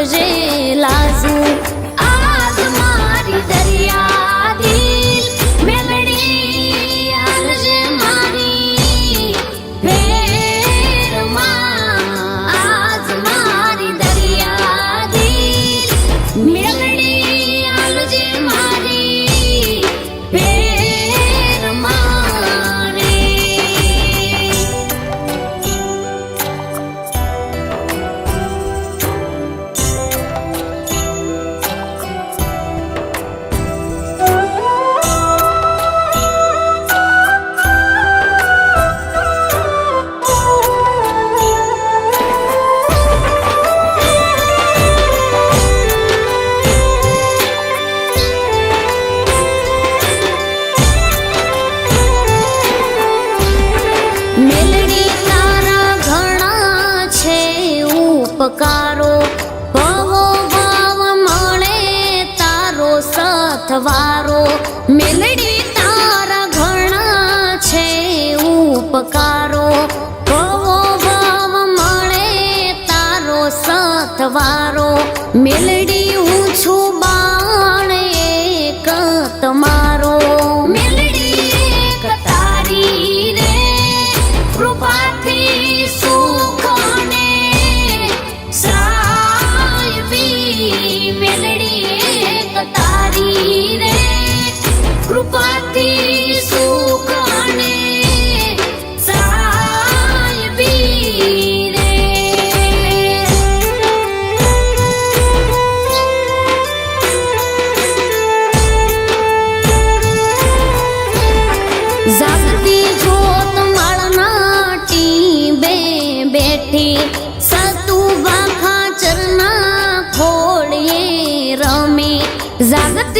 કરજે લાજુ આજ મારી દરિયા દિલ મેલડી આલજે મારી ભેરમાં આજ મારી દરિયા દિલ મેલડી આલજે મારી ભેરમાં રે મેલડી તારા ઘણા છે ઉપકારો ભવો ભાવ મળે તારો સથવારો મેલડી તારા ઘણા છે ઉપકારો ભવો ભાવ મળે તારો સથવારો મેલડી હું છું બાણ એક તમારો મેલડી એક તારી રે કૃપાથી સુખને સાયવી મેલડી એક તારી રે કૃપાથી સુખને સાયવી રે જાગતી જોત માળના ટીંબે બેઠી સતુભા ખાચરના ખોળીએ રમે જાગતી